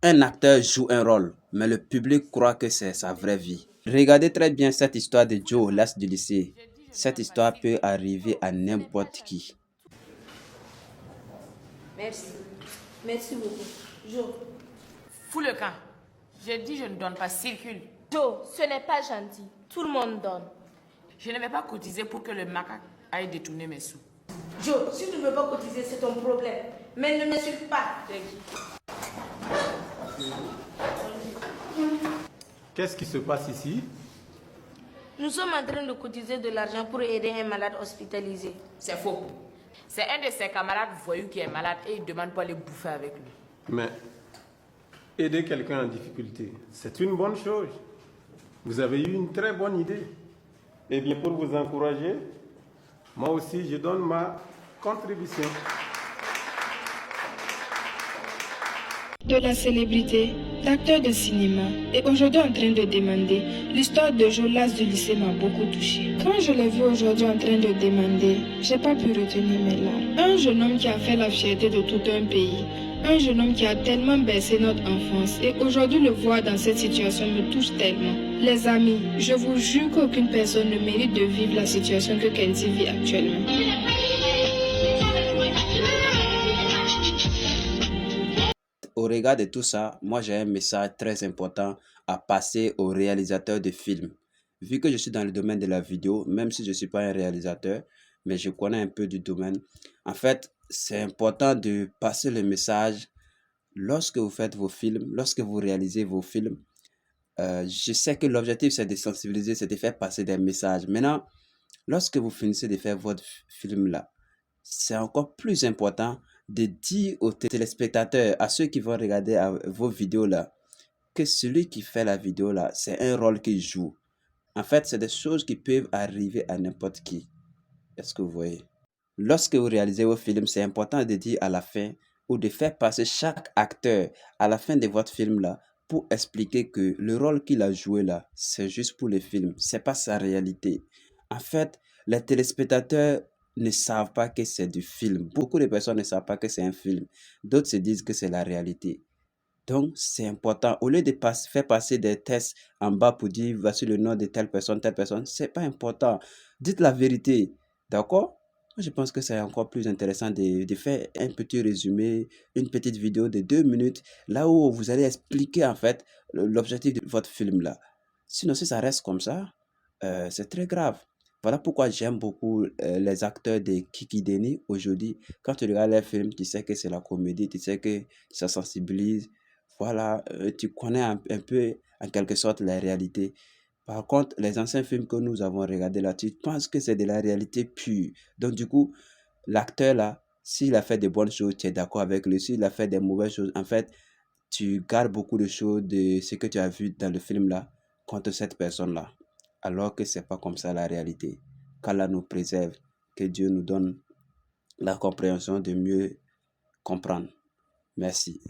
Un acteur joue un rôle, mais le public croit que c'est sa vraie vie. Regardez très bien cette histoire de Joe, l'as du lycée. J'ai dit, je ne Cette donne pas histoire peut circuler. arriver Joe, à ce n'est pas n'importe qui. gentil. Merci. Merci beaucoup. Joe. Fous le camp. J'ai dit, je ne donne pas circule. Joe, ce n'est pas gentil. Tout le monde donne. Je ne vais pas cotiser pour que le macaque aille détourner mes sous. Joe, si tu ne veux pas cotiser, c'est ton problème. Mais ne m'insulte pas. Qu'est-ce qui se passe ici? Nous sommes en train de cotiser de l'argent pour aider un malade hospitalisé. C'est faux. C'est un de ses camarades voyous qui est malade et il demande pas aller bouffer avec lui. Mais aider quelqu'un en difficulté, c'est une bonne chose. Vous avez eu une très bonne idée. Eh bien, pour vous encourager, moi aussi, je donne ma contribution. De la célébrité, d'acteur de cinéma, et aujourd'hui en train de demander, l'histoire de Jolas du lycée m'a beaucoup touchée. Quand je l'ai vu aujourd'hui en train de demander, j'ai pas pu retenir mes larmes. Un jeune homme qui a fait la fierté de tout un pays, un jeune homme qui a tellement bercé notre enfance, et aujourd'hui le voir dans cette situation me touche tellement. Les amis, je vous jure qu'aucune personne ne mérite de vivre la situation que Kenzie vit actuellement. Au regard de tout ça, moi j'ai un message très important à passer aux réalisateurs de films. Vu que je suis dans le domaine de la vidéo, même si je ne suis pas un réalisateur, mais je connais un peu du domaine, en fait, c'est important de passer le message lorsque vous faites vos films, lorsque vous réalisez vos films. Je sais que l'objectif c'est de sensibiliser, c'est de faire passer des messages. Maintenant, lorsque vous finissez de faire votre film là, c'est encore plus important de dire aux téléspectateurs, à ceux qui vont regarder vos vidéos là, que celui qui fait la vidéo là, c'est un rôle qu'il joue. En fait, c'est des choses qui peuvent arriver à n'importe qui. Est-ce que vous voyez? Lorsque vous réalisez vos films, c'est important de dire à la fin ou de faire passer chaque acteur à la fin de votre film là pour expliquer que le rôle qu'il a joué là, c'est juste pour le film, c'est pas sa réalité. En fait, les téléspectateurs ne savent pas que c'est du film. Beaucoup de personnes ne savent pas que c'est un film. D'autres se disent que c'est la réalité. Donc, c'est important. Au lieu de faire passer des tests en bas pour dire voici le nom de telle personne, c'est pas important. Dites la vérité. D'accord? Moi, je pense que c'est encore plus intéressant de faire un petit résumé, une petite vidéo de 2 minutes, là où vous allez expliquer en fait l'objectif de votre film là. Sinon, si ça reste comme ça, c'est très grave. Voilà pourquoi j'aime beaucoup les acteurs de Kiki Deni aujourd'hui. Quand tu regardes les films, tu sais que c'est la comédie, tu sais que ça sensibilise. Voilà, tu connais un peu en quelque sorte la réalité. Par contre, les anciens films que nous avons regardés là, tu penses que c'est de la réalité pure. Donc du coup, l'acteur là, s'il a fait de bonnes choses, tu es d'accord avec lui. S'il a fait des mauvaises choses, en fait, tu gardes beaucoup de choses de ce que tu as vu dans le film là contre cette personne-là. Alors que c'est pas comme ça la réalité. Qu'Allah nous préserve, que Dieu nous donne la compréhension de mieux comprendre. Merci.